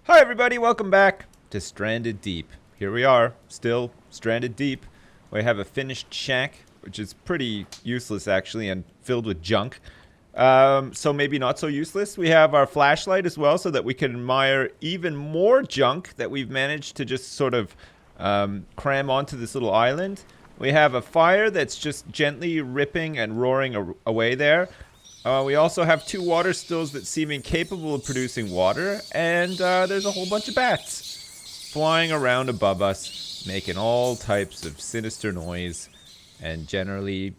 Hi everybody, welcome back to Stranded Deep. Here we are, still stranded deep. We have a finished shack, which is pretty useless actually, and filled with junk. So maybe not so useless. We have our flashlight as well, so that we can admire even more junk that we've managed to just sort of cram onto this little island. We have a fire that's just gently ripping and roaring away there. We also have two water stills that seem incapable of producing water, and there's a whole bunch of bats flying around above us, making all types of sinister noise and generally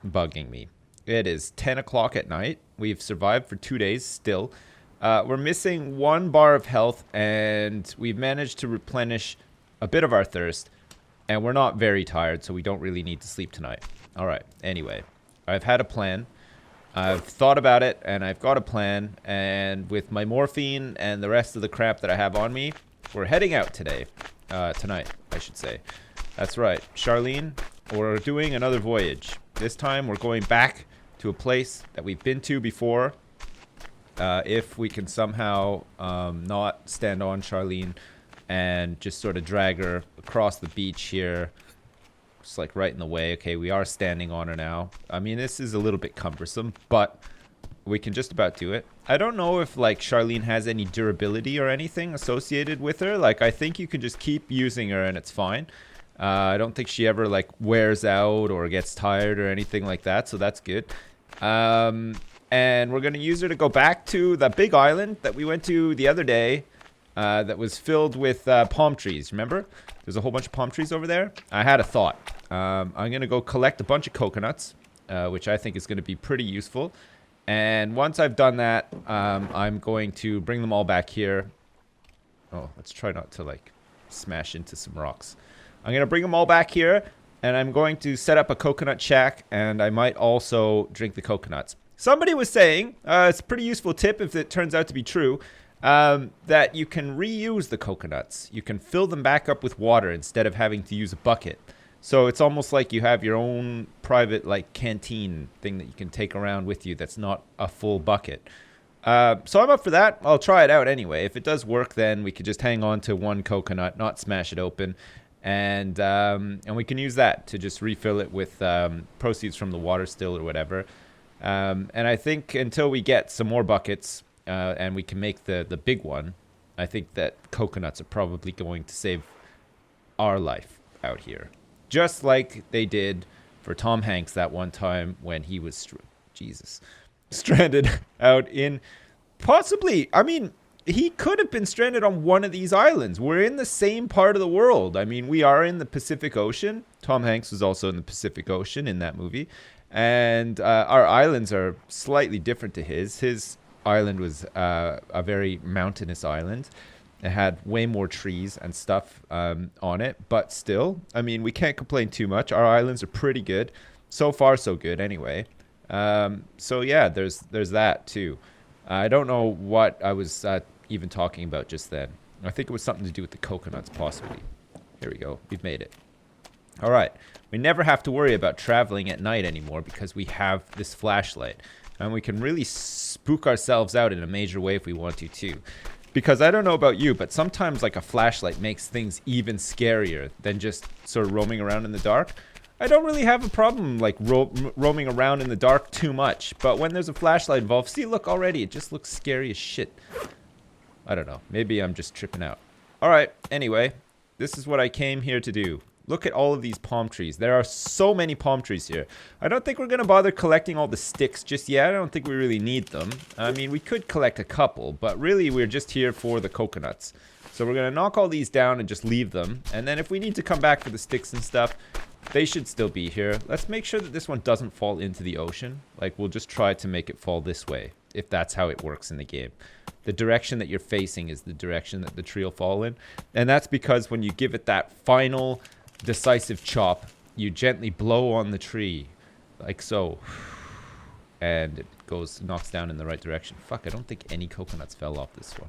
bugging me. It is 10 o'clock at night. We've survived for 2 days still. We're missing 1 bar of health, and we've managed to replenish a bit of our thirst, and we're not very tired, so we don't really need to sleep tonight. All right, anyway, I've had a plan. I've thought about it, and I've got a plan, and with my morphine and the rest of the crap that I have on me, we're heading out today. Tonight, I should say. That's right. Charlene, we're doing another voyage. This time, we're going back to a place that we've been to before. If we can somehow not stand on Charlene and just sort of drag her across the beach here. Just like right in the way. Okay, we are standing on her now. I mean, this is a little bit cumbersome, but we can just about do it. I don't know if like Charlene has any durability or anything associated with her. Like, I think you can just keep using her and it's fine. I don't think she ever like wears out or gets tired or anything like that, so that's good. And we're gonna use her to go back to the big island that we went to the other day. That was filled with palm trees. Remember? There's a whole bunch of palm trees over there. I had a thought. I'm going to go collect a bunch of coconuts, which I think is going to be pretty useful. And once I've done that, I'm going to bring them all back here. Oh, let's try not to, like, smash into some rocks. I'm going to bring them all back here, and I'm going to set up a coconut shack, and I might also drink the coconuts. Somebody was saying, it's a pretty useful tip if it turns out to be true, that you can reuse the coconuts. You can fill them back up with water instead of having to use a bucket. So it's almost like you have your own private like canteen thing that you can take around with you that's not a full bucket. So I'm up for that. I'll try it out anyway. If it does work, then we could just hang on to one coconut, not smash it open, and we can use that to just refill it with proceeds from the water still or whatever. And I think until we get some more buckets, and we can make the big one, I think that coconuts are probably going to save our life out here. Just like they did for Tom Hanks that one time when he was, stranded out in, possibly, I mean, he could have been stranded on one of these islands. We're in the same part of the world. I mean, we are in the Pacific Ocean. Tom Hanks was also in the Pacific Ocean in that movie. And our islands are slightly different to his. His island was a very mountainous island. It had way more trees and stuff on it, but still, I mean, we can't complain too much. Our islands are pretty good. So far, so good anyway. So yeah, there's that too. I don't know what I was even talking about just then. I think it was something to do with the coconuts, possibly. Here we go. We've made it. All right. We never have to worry about traveling at night anymore because we have this flashlight. And we can really spook ourselves out in a major way if we want to, too. Because I don't know about you, but sometimes like a flashlight makes things even scarier than just sort of roaming around in the dark. I don't really have a problem like roaming around in the dark too much. But when there's a flashlight involved, see, look, already, it just looks scary as shit. I don't know. Maybe I'm just tripping out. All right. Anyway, this is what I came here to do. Look at all of these palm trees. There are so many palm trees here. I don't think we're going to bother collecting all the sticks just yet. I don't think we really need them. I mean, we could collect a couple, but really we're just here for the coconuts. So we're going to knock all these down and just leave them. And then if we need to come back for the sticks and stuff, they should still be here. Let's make sure that this one doesn't fall into the ocean. Like, we'll just try to make it fall this way, if that's how it works in the game. The direction that you're facing is the direction that the tree will fall in. And that's because when you give it that final decisive chop, you gently blow on the tree like so, and it knocks down in the right direction. Fuck, I don't think any coconuts fell off this one.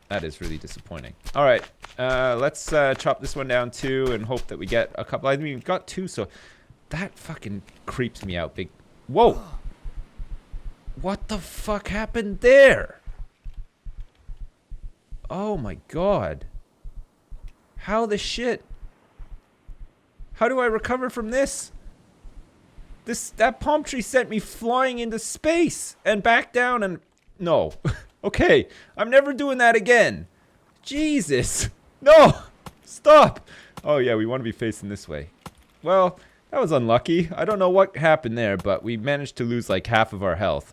That is really disappointing. All right, let's chop this one down too and hope that we get a couple. I mean, we've got two, so that fucking creeps me out big. Whoa, what the fuck happened there? Oh my god. How the shit? How do I recover from this? That palm tree sent me flying into space and back down and... No. Okay, I'm never doing that again. Jesus. No! Stop! Oh yeah, we want to be facing this way. Well, that was unlucky. I don't know what happened there, but we managed to lose like half of our health.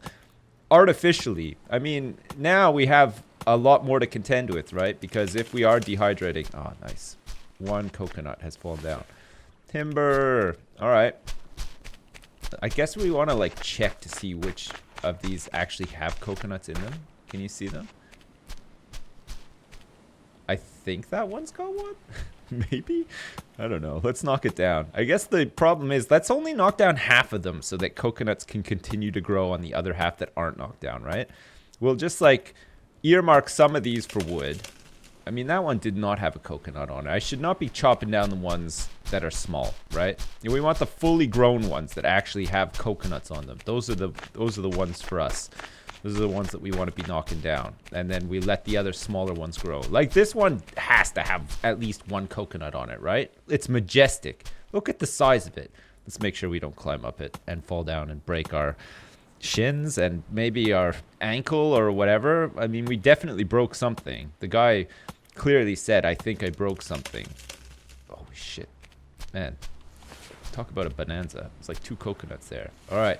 Artificially. I mean, now we have a lot more to contend with, right? Because if we are dehydrating... Oh, nice. One coconut has fallen down. Timber. Alright. I guess we want to like check to see which of these actually have coconuts in them. Can you see them? I think that one's got one. Maybe? I don't know. Let's knock it down. I guess the problem is let's only knock down half of them so that coconuts can continue to grow on the other half that aren't knocked down, right? We'll just like earmark some of these for wood. I mean, that one did not have a coconut on it. I should not be chopping down the ones that are small, right? We want the fully grown ones that actually have coconuts on them. Those are the ones for us. Those are the ones that we want to be knocking down. And then we let the other smaller ones grow. Like this one has to have at least one coconut on it, right? It's majestic. Look at the size of it. Let's make sure we don't climb up it and fall down and break our shins and maybe our ankle or whatever. I mean, we definitely broke something. The guy clearly said, I think I broke something. Oh, shit. Man. Talk about a bonanza. It's like 2 coconuts there. All right.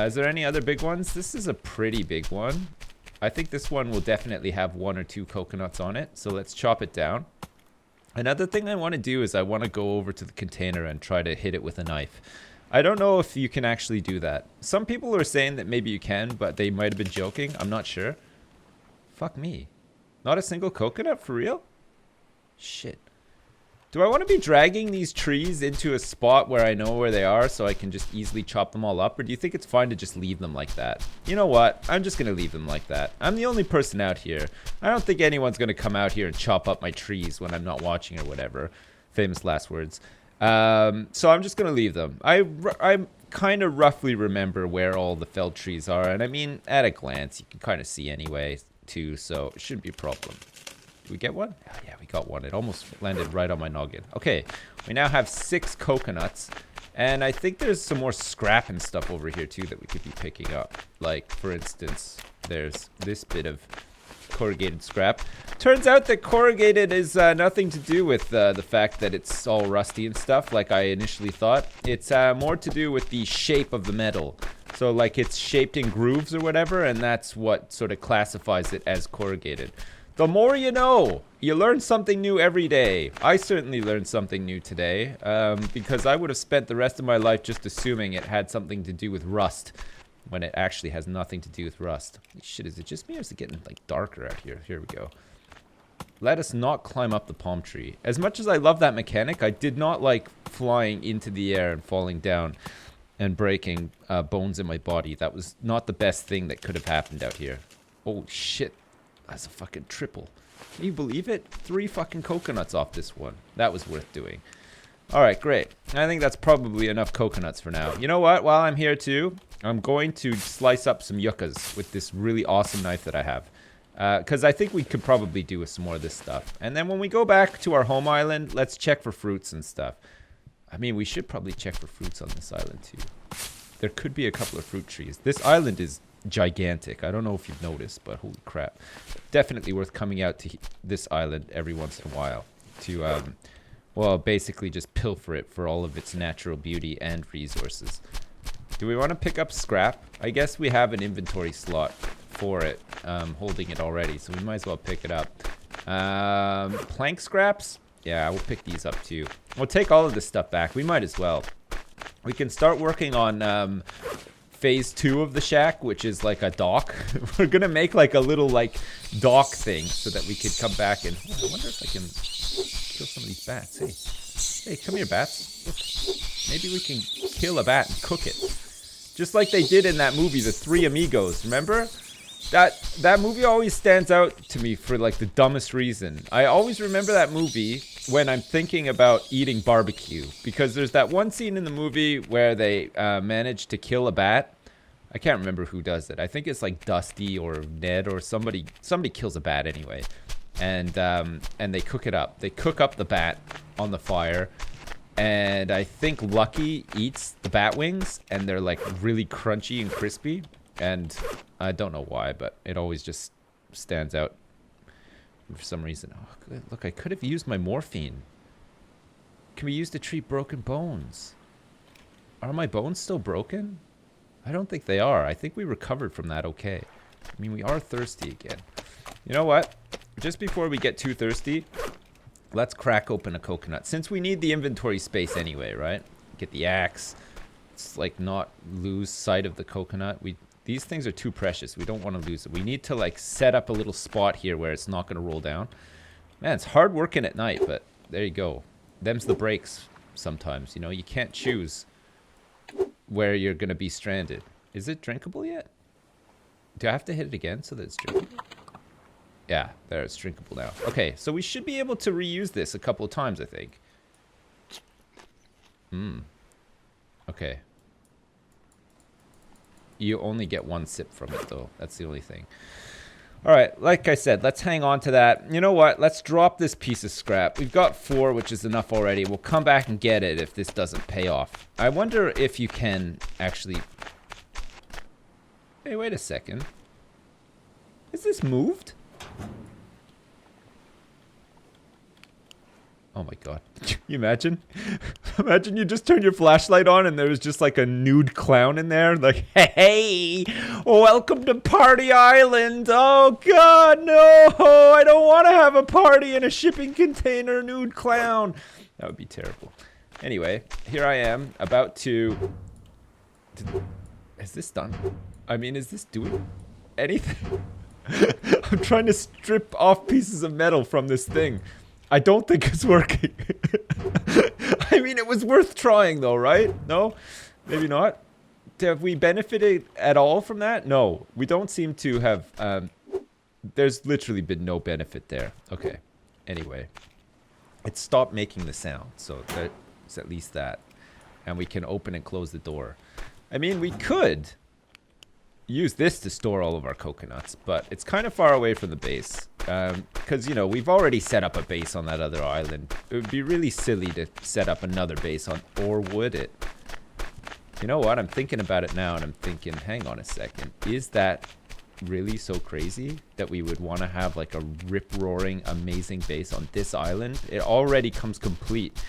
Is there any other big ones? This is a pretty big one. I think this one will definitely have 1 or 2 coconuts on it. So let's chop it down. Another thing I want to do is I want to go over to the container and try to hit it with a knife. I don't know if you can actually do that. Some people are saying that maybe you can, but they might have been joking. I'm not sure. Fuck me. Not a single coconut for real? Shit. Do I want to be dragging these trees into a spot where I know where they are so I can just easily chop them all up? Or do you think it's fine to just leave them like that? You know what? I'm just going to leave them like that. I'm the only person out here. I don't think anyone's going to come out here and chop up my trees when I'm not watching or whatever. Famous last words. So I'm just going to leave them. I kind of roughly remember where all the felled trees are. And I mean, at a glance, you can kind of see anyway, too. So it shouldn't be a problem. Did we get one? Oh, yeah, we got one. It almost landed right on my noggin. Okay, we now have 6 coconuts. And I think there's some more scrap and stuff over here, too, that we could be picking up. Like, for instance, there's this bit of corrugated scrap. Turns out that corrugated is nothing to do with the fact that it's all rusty and stuff, like I initially thought. It's more to do with the shape of the metal. So, like, it's shaped in grooves or whatever, and that's what sort of classifies it as corrugated. The more you know. You learn something new every day. I certainly learned something new today, because I would have spent the rest of my life just assuming it had something to do with rust, when it actually has nothing to do with rust. Shit, is it just me or is it getting like darker out here? Here we go. Let us not climb up the palm tree. As much as I love that mechanic, I did not like flying into the air and falling down and breaking bones in my body. That was not the best thing that could have happened out here. Oh shit. That's a fucking triple. Can you believe it? 3 fucking coconuts off this one. That was worth doing. Alright, great. I think that's probably enough coconuts for now. You know what? While I'm here too, I'm going to slice up some yuccas with this really awesome knife that I have. Because I think we could probably do with some more of this stuff. And then when we go back to our home island, let's check for fruits and stuff. I mean, we should probably check for fruits on this island too. There could be a couple of fruit trees. This island is gigantic. I don't know if you've noticed, but holy crap. Definitely worth coming out to this island every once in a while to, well, basically just pilfer it for all of its natural beauty and resources. Do we want to pick up scrap? I guess we have an inventory slot for it, holding it already, so we might as well pick it up. Plank scraps? Yeah, we'll pick these up too. We'll take all of this stuff back. We might as well. We can start working on phase 2 of the shack, which is like a dock. We're gonna make like a little like dock thing so that we could come back and I wonder if I can kill some of these bats. Hey, come here, bats. Look, maybe we can kill a bat and cook it, just like they did in that movie, The Three Amigos. Remember that movie? Always stands out to me for like the dumbest reason. I always remember that movie when I'm thinking about eating barbecue, because there's that one scene in the movie where they manage to kill a bat. I can't remember who does it. I think it's like Dusty or Ned or somebody kills a bat anyway. and they cook it up. They cook up the bat on the fire, and I think Lucky eats the bat wings, and they're like really crunchy and crispy. And I don't know why, but it always just stands out for some reason. Oh, good. Look, I could have used my morphine. Can we use to treat broken bones? Are my bones still broken? I don't think they are. I think we recovered from that okay. I mean, we are thirsty again. You know what? Just before we get too thirsty, let's crack open a coconut. Since we need the inventory space anyway, right? Get the axe. It's like not lose sight of the coconut. These things are too precious. We don't want to lose it. We need to like set up a little spot here where it's not going to roll down. Man, it's hard working at night, but there you go. Them's the breaks sometimes, you know. You can't choose where you're going to be stranded. Is it drinkable yet? Do I have to hit it again so that it's drinkable? Yeah, there, it's drinkable now. Okay, so we should be able to reuse this a couple of times, I think. Okay. You only get one sip from it, though. That's the only thing. Alright, like I said, let's hang on to that. You know what? Let's drop this piece of scrap. We've got 4, which is enough already. We'll come back and get it if this doesn't pay off. I wonder if you can actually... Hey, wait a second. Is this moved? Oh my god. Can you imagine? Imagine you just turn your flashlight on and there's just like a nude clown in there. Like, hey, welcome to Party Island. Oh god, no. I don't want to have a party in a shipping container, nude clown. That would be terrible. Anyway, here I am about to... Is this done? I mean, is this doing anything? I'm trying to strip off pieces of metal from this thing. I don't think it's working. I mean, it was worth trying though, right? No? Maybe not? Have we benefited at all from that? No. We don't seem to have... there's literally been no benefit there. Okay. Anyway. It stopped making the sound, so that's at least that. And we can open and close the door. I mean, we could use this to store all of our coconuts, but it's kind of far away from the base. Because, you know, we've already set up a base on that other island. It would be really silly to set up another base on, or would it? You know what? I'm thinking about it now, and I'm thinking, hang on a second. Is that really so crazy that we would want to have like a rip-roaring, amazing base on this island? It already comes complete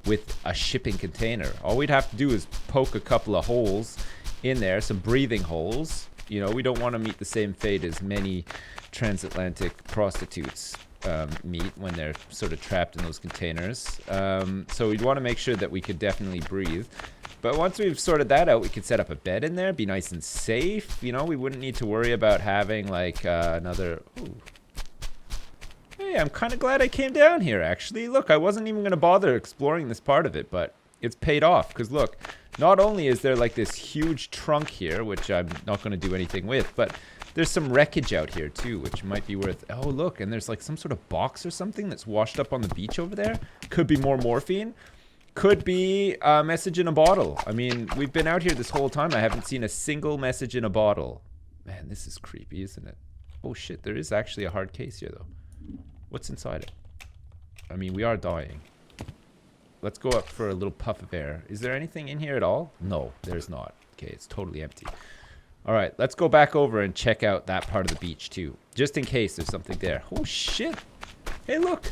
with a shipping container. All we'd have to do is poke a couple of holes in there, some breathing holes. You know, we don't want to meet the same fate as many transatlantic prostitutes meet when they're sort of trapped in those containers. So we'd want to make sure that we could definitely breathe. But once we've sorted that out, we could set up a bed in there, be nice and safe. You know, we wouldn't need to worry about having like another... Ooh. Hey, I'm kind of glad I came down here, actually. Look, I wasn't even going to bother exploring this part of it, but it's paid off. Because look, not only is there like this huge trunk here, which I'm not going to do anything with, but there's some wreckage out here too, which might be worth... Oh, look, and there's like some sort of box or something that's washed up on the beach over there. Could be more morphine. Could be a message in a bottle. I mean, we've been out here this whole time. I haven't seen a single message in a bottle. Man, this is creepy, isn't it? Oh shit, there is actually a hard case here though. What's inside it? I mean, we are dying. Let's go up for a little puff of air. Is there anything in here at all? No, there's not. Okay, it's totally empty. All right, let's go back over and check out that part of the beach too. Just in case there's something there. Oh shit. Hey, look.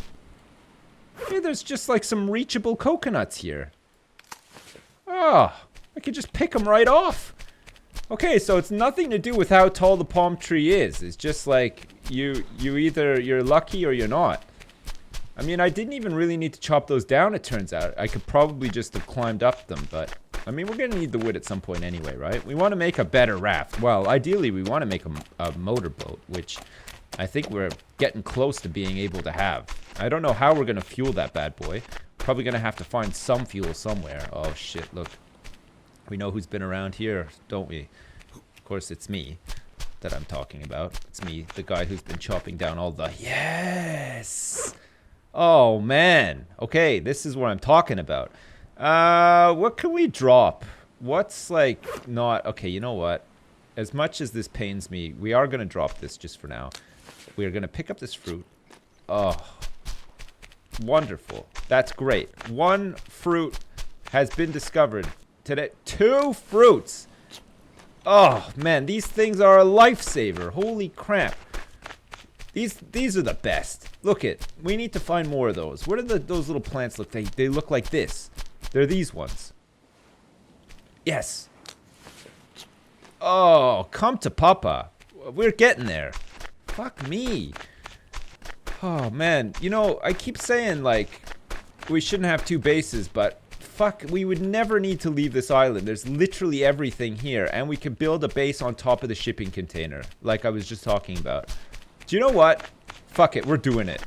Hey, there's just like some reachable coconuts here. Oh, I could just pick them right off. Okay, so it's nothing to do with how tall the palm tree is. It's just like you're lucky or you're not. I mean, I didn't even really need to chop those down, it turns out. I could probably just have climbed up them, but... I mean, we're going to need the wood at some point anyway, right? We want to make a better raft. Well, ideally, we want to make a motorboat, which I think we're getting close to being able to have. I don't know how we're going to fuel that bad boy. Probably going to have to find some fuel somewhere. Oh, shit, look. We know who's been around here, don't we? Of course, it's me that I'm talking about. It's me, the guy who's been chopping down all the... Yes! Oh, man. Okay, this is what I'm talking about. What can we drop? What's like not... Okay, you know what? As much as this pains me, we are going to drop this just for now. We are going to pick up this fruit. Oh, wonderful. That's great. One fruit has been discovered today. 2 fruits. Oh, man, these things are a lifesaver. Holy crap. These are the best. Look it. We need to find more of those. What do those little plants look like? They look like this. They're these ones. Yes. Oh, come to Papa. We're getting there. Fuck me. Oh, man. You know, I keep saying, like, we shouldn't have 2 bases, but fuck, we would never need to leave this island. There's literally everything here, and we can build a base on top of the shipping container, like I was just talking about. Do you know what? Fuck it, we're doing it.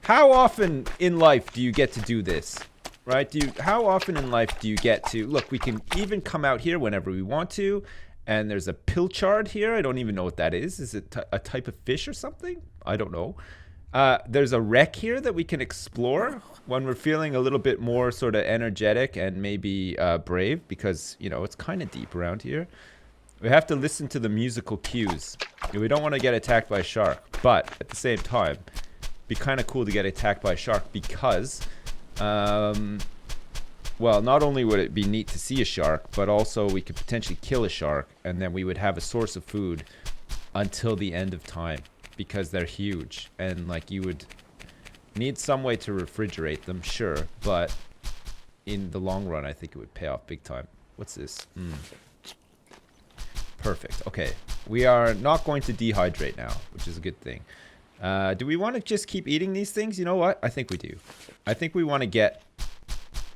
How often in life do you get to do this? Right? How often in life do you get to... Look, we can even come out here whenever we want to, and there's a pilchard here. I don't even know what that is. Is it a type of fish or something? I don't know. There's a wreck here that we can explore when we're feeling a little bit more sort of energetic and maybe brave, because, you know, it's kind of deep around here. We have to listen to the musical cues. We don't want to get attacked by a shark, but at the same time, it'd be kind of cool to get attacked by a shark because, well, not only would it be neat to see a shark, but also we could potentially kill a shark, and then we would have a source of food until the end of time, because they're huge, and like you would need some way to refrigerate them, sure, but in the long run, I think it would pay off big time. What's this? Perfect. Okay, we are not going to dehydrate now, which is a good thing. Do we want to just keep eating these things? You know what? I think we do. I think we want to get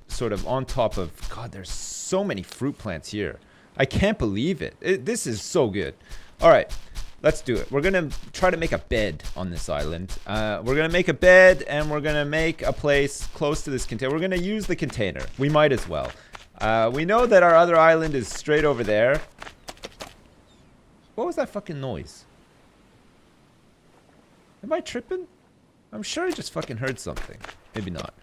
sort of on top of... God, there's so many fruit plants here. I can't believe it. This is so good. All right, let's do it. We're going to try to make a bed on this island. We're going to make a bed, and we're going to make a place close to this container. We're going to use the container. We might as well. We know that our other island is straight over there. What was that fucking noise? Am I tripping? I'm sure I just fucking heard something. Maybe not.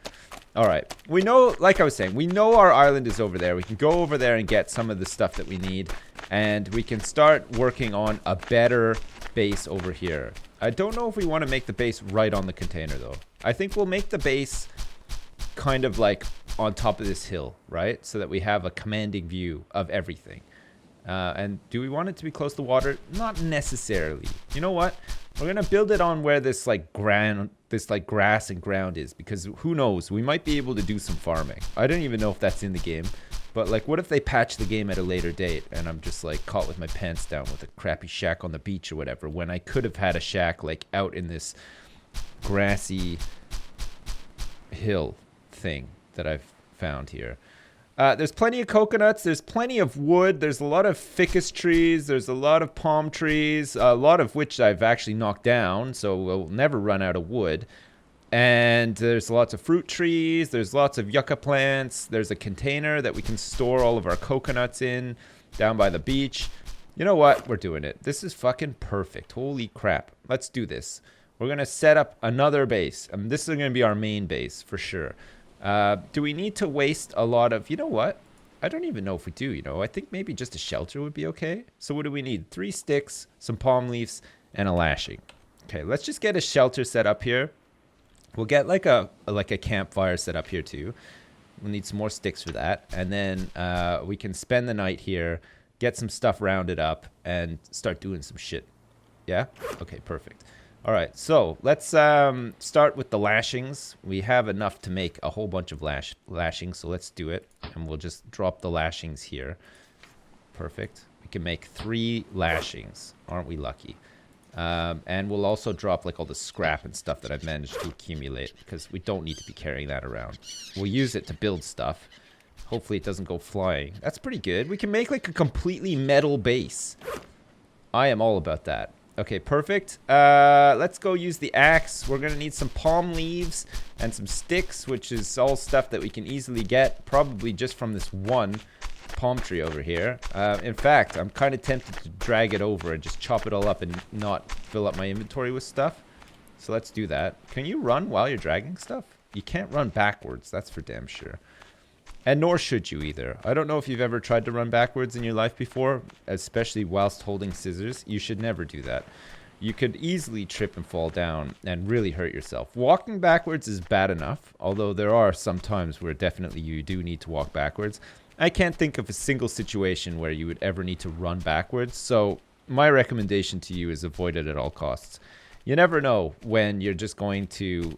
Alright. We know, like I was saying, we know our island is over there. We can go over there and get some of the stuff that we need. And we can start working on a better base over here. I don't know if we want to make the base right on the container, though. I think we'll make the base kind of like on top of this hill, right? So that we have a commanding view of everything. And do we want it to be close to water? Not necessarily. You know what? We're gonna build it on where this like grass and ground is, because who knows? We might be able to do some farming. I don't even know if that's in the game, but like, what if they patch the game at a later date and I'm just like caught with my pants down with a crappy shack on the beach or whatever, when I could have had a shack like out in this grassy hill thing that I've found here. There's plenty of coconuts, there's plenty of wood, there's a lot of ficus trees, there's a lot of palm trees, a lot of which I've actually knocked down, so we'll never run out of wood. And there's lots of fruit trees, there's lots of yucca plants, there's a container that we can store all of our coconuts in down by the beach. You know what? We're doing it. This is fucking perfect. Holy crap. Let's do this. We're going to set up another base. This is going to be our main base for sure. Do we need to waste a lot of... You know what? I don't even know if we do, you know. I think maybe just a shelter would be okay. So what do we need? 3 sticks, some palm leaves, and a lashing. Okay, let's just get a shelter set up here. We'll get like a campfire set up here too. We'll need some more sticks for that. And then we can spend the night here, get some stuff rounded up, and start doing some shit. Yeah? Okay, perfect. All right, so let's start with the lashings. We have enough to make a whole bunch of lashings, so let's do it. And we'll just drop the lashings here. Perfect. We can make 3 lashings. Aren't we lucky? And we'll also drop like all the scrap and stuff that I've managed to accumulate, because we don't need to be carrying that around. We'll use it to build stuff. Hopefully it doesn't go flying. That's pretty good. We can make like a completely metal base. I am all about that. Okay, perfect. Let's go use the axe. We're going to need some palm leaves and some sticks, which is all stuff that we can easily get, probably just from this one palm tree over here. In fact, I'm kind of tempted to drag it over and just chop it all up and not fill up my inventory with stuff. So let's do that. Can you run while you're dragging stuff? You can't run backwards, that's for damn sure. And nor should you either. I don't know if you've ever tried to run backwards in your life before, especially whilst holding scissors. You should never do that. you could easily trip and fall down and really hurt yourself. Walking backwards is bad enough, although there are some times where definitely you do need to walk backwards. I can't think of a single situation where you would ever need to run backwards, so my recommendation to you is avoid it at all costs. You never know when you're just going to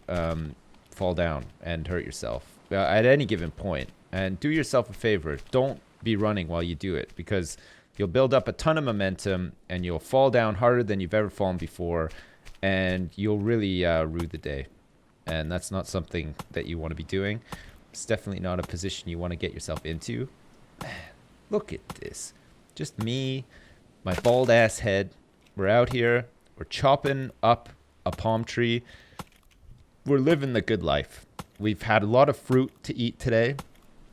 fall down and hurt yourself at any given point. And do yourself a favor, don't be running while you do it, because you'll build up a ton of momentum and you'll fall down harder than you've ever fallen before, and you'll really rue the day. And that's not something that you want to be doing. It's definitely not a position you want to get yourself into. Look at this. Just me, my bald ass head. We're out here. We're chopping up a palm tree. We're living the good life. We've had a lot of fruit to eat today.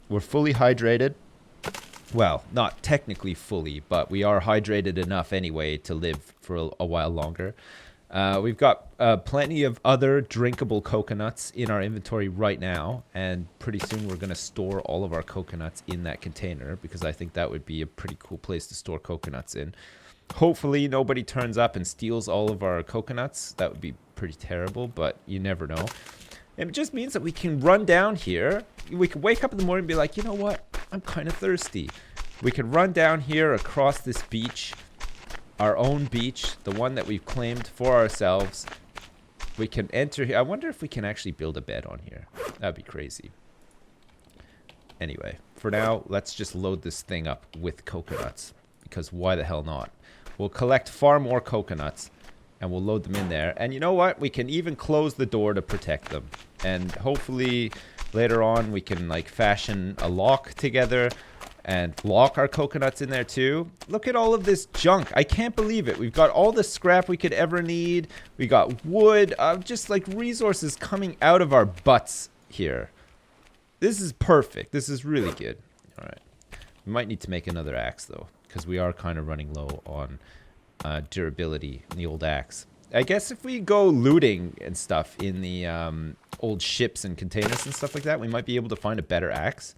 We're fully hydrated. Well, not technically fully, but we are hydrated enough anyway to live for a while longer. We've got plenty of other drinkable coconuts in our inventory right now, and pretty soon we're going to store all of our coconuts in that container, because I think that would be a pretty cool place to store coconuts in. Hopefully nobody turns up and steals all of our coconuts. That would be pretty terrible, but you never know. And it just means that we can run down here. We can wake up in the morning and be like, you know what? I'm kind of thirsty. We can run down here across this beach, our own beach, the one that we've claimed for ourselves. We can enter here. I wonder if we can actually build a bed on here. That'd be crazy. Anyway, for now, let's just load this thing up with coconuts, because why the hell not? We'll collect far more coconuts and we'll load them in there. And you know what? We can even close the door to protect them. And hopefully later on we can like fashion a lock together and lock our coconuts in there too. Look at all of this junk. I can't believe it. We've got all the scrap we could ever need. We got wood, just like resources coming out of our butts here. This is perfect. This is really good. All right. We might need to make another axe though, because we are kind of running low on durability in the old axe. I guess if we go looting and stuff in the old ships and containers and stuff like that, we might be able to find a better axe.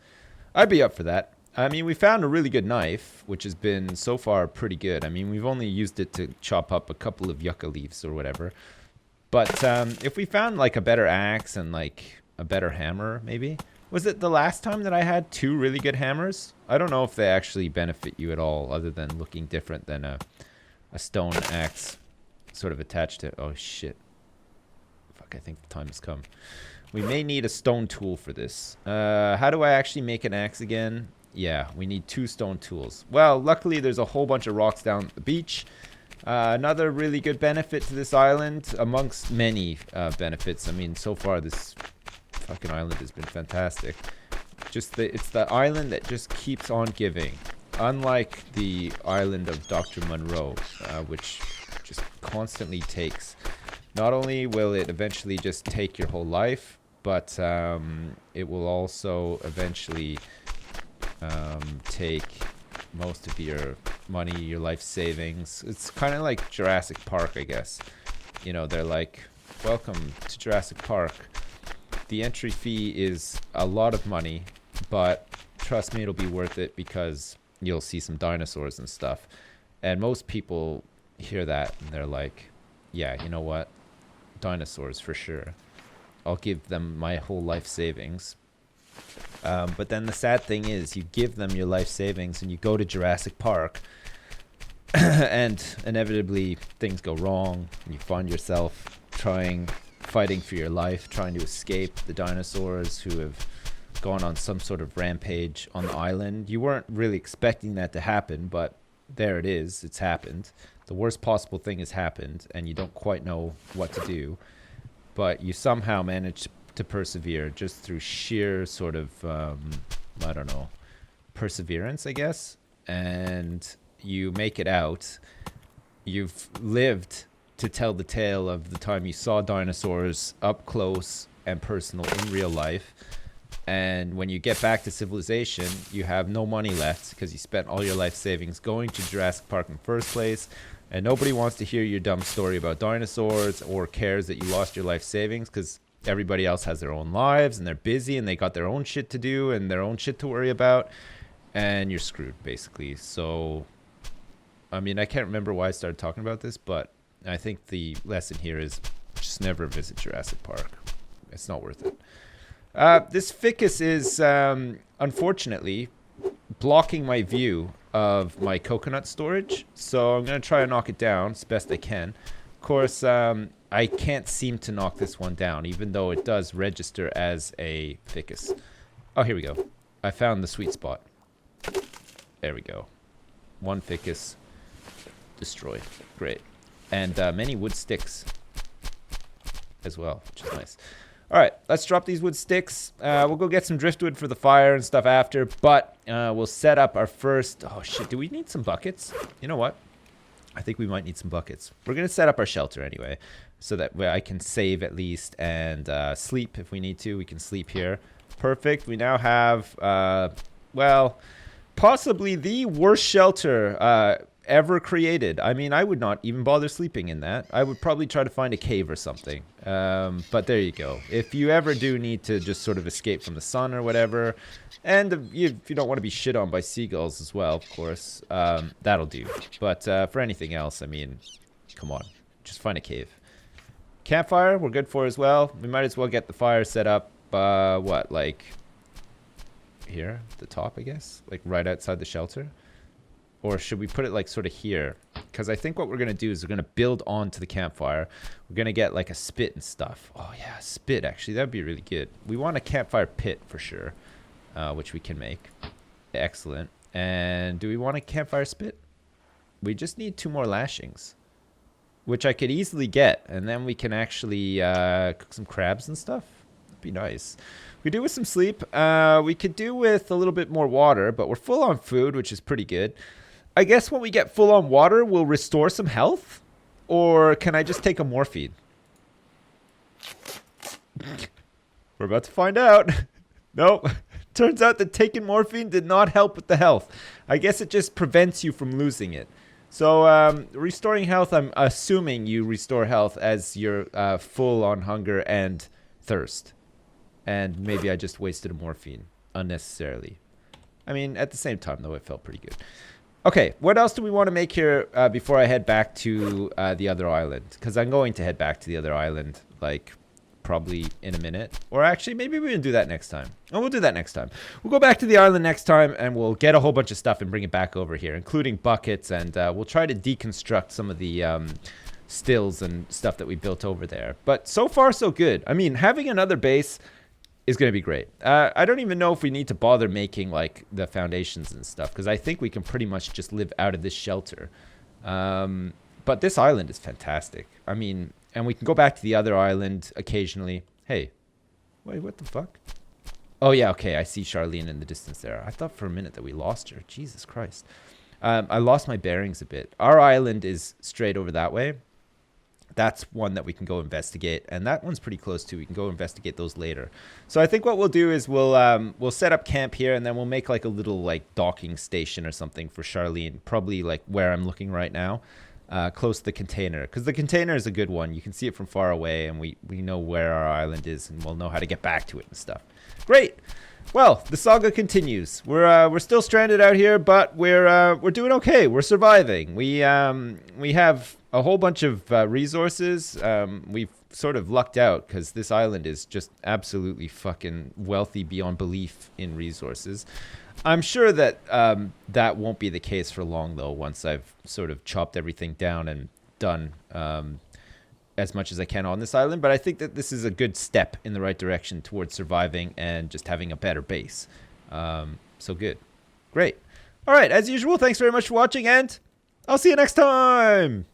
I'd be up for that. I mean, we found a really good knife, which has been so far pretty good. I mean, we've only used it to chop up a couple of yucca leaves or whatever. But if we found like a better axe and like a better hammer, maybe. Was it the last time that I had 2 really good hammers? I don't know if they actually benefit you at all, other than looking different than a stone axe sort of attached to... Oh, shit. Fuck, I think the time has come. We may need a stone tool for this. How do I actually make an axe again? Yeah, we need 2 stone tools. Well, luckily there's a whole bunch of rocks down at the beach. Another really good benefit to this island, amongst many benefits. I mean, so far this fucking island has been fantastic. It's the island that just keeps on giving. Unlike the island of Dr. Monroe, which just constantly takes. Not only will it eventually just take your whole life, but it will also eventually take most of your money, your life savings. It's kind of like Jurassic Park, I guess. You know, they're like, welcome to Jurassic Park. The entry fee is a lot of money, but trust me, it'll be worth it, because you'll see some dinosaurs and stuff. And most people hear that and they're like, yeah, you know what? Dinosaurs for sure. I'll give them my whole life savings. But then the sad thing is, you give them your life savings and you go to Jurassic Park and inevitably things go wrong. And you find yourself fighting for your life, trying to escape the dinosaurs who have gone on some sort of rampage on the island. You weren't really expecting that to happen, but there it is. It's happened. The worst possible thing has happened, and you don't quite know what to do. But you somehow manage to persevere just through sheer sort of, I don't know, perseverance, I guess. And you make it out. You've lived to tell the tale of the time you saw dinosaurs up close and personal in real life. And when you get back to civilization, you have no money left because you spent all your life savings going to Jurassic Park in the first place. And nobody wants to hear your dumb story about dinosaurs or cares that you lost your life savings, because everybody else has their own lives and they're busy and they got their own shit to do and their own shit to worry about. And you're screwed, basically. So, I mean, I can't remember why I started talking about this, but I think the lesson here is just never visit Jurassic Park. It's not worth it. This ficus is, unfortunately, blocking my view of my coconut storage. So I'm going to try and knock it down as best I can. Of course, I can't seem to knock this one down, even though it does register as a ficus. Oh, here we go. I found the sweet spot. There we go. One ficus destroyed. Great. And many wood sticks as well, which is nice. All right, let's drop these wood sticks. We'll go get some driftwood for the fire and stuff after, but we'll set up our first... Oh, shit, do we need some buckets? You know what? I think we might need some buckets. We're going to set up our shelter anyway, so that I can save at least and sleep if we need to. We can sleep here. Perfect. We now have, well, possibly the worst shelter ever created. I mean, I would not even bother sleeping in that. I would probably try to find a cave or something. But there you go. If you ever do need to just sort of escape from the sun or whatever, and if you don't want to be shit on by seagulls as well, of course, that'll do. But for anything else, I mean, come on. Just find a cave. Campfire, we're good for as well. We might as well get the fire set up, what, like here at the top, I guess? Like right outside the shelter? Or should we put it like sort of here? Because I think what we're going to do is we're going to build onto the campfire. We're going to get like a spit and stuff. Oh yeah, spit actually. That would be really good. We want a campfire pit for sure, which we can make. Excellent. And do we want a campfire spit? We just need 2 more lashings, which I could easily get. And then we can actually cook some crabs and stuff. That'd be nice. We could do with some sleep. We could do with a little bit more water, but we're full on food, which is pretty good. I guess when we get full on water, we'll restore some health? Or can I just take a morphine? We're about to find out. Nope. Turns out that taking morphine did not help with the health. I guess it just prevents you from losing it. So, restoring health, I'm assuming you restore health as you're full on hunger and thirst. And maybe I just wasted a morphine unnecessarily. I mean, at the same time, though, it felt pretty good. Okay, what else do we want to make here before I head back to the other island? Because I'm going to head back to the other island, like, probably in a minute. Or actually, maybe we can do that next time. Oh, we'll do that next time. We'll go back to the island next time, and we'll get a whole bunch of stuff and bring it back over here, including buckets, and we'll try to deconstruct some of the stills and stuff that we built over there. But so far, so good. I mean, having another base is going to be great. I don't even know if we need to bother making like the foundations and stuff, because I think we can pretty much just live out of this shelter. But this island is fantastic. I mean, and we can go back to the other island occasionally. Hey, wait, what the fuck? Oh yeah, okay, I see Charlene in the distance there. I thought for a minute that we lost her. Jesus Christ. I lost my bearings a bit. Our island is straight over that way. That's one that we can go investigate, and that one's pretty close too. We can go investigate those later. So I think what we'll do is we'll set up camp here, and then we'll make like a little like docking station or something for Charlene, probably like where I'm looking right now, close to the container, because the container is a good one. You can see it from far away, and we know where our island is, and we'll know how to get back to it and stuff. Great. Well, the saga continues. We're still stranded out here, but we're doing okay. We're surviving. We have a whole bunch of resources. We've sort of lucked out because this island is just absolutely fucking wealthy beyond belief in resources. I'm sure that that won't be the case for long, though, once I've sort of chopped everything down and done as much as I can on this island. But I think that this is a good step in the right direction towards surviving and just having a better base. So good. Great. All right, as usual, thanks very much for watching, and I'll see you next time.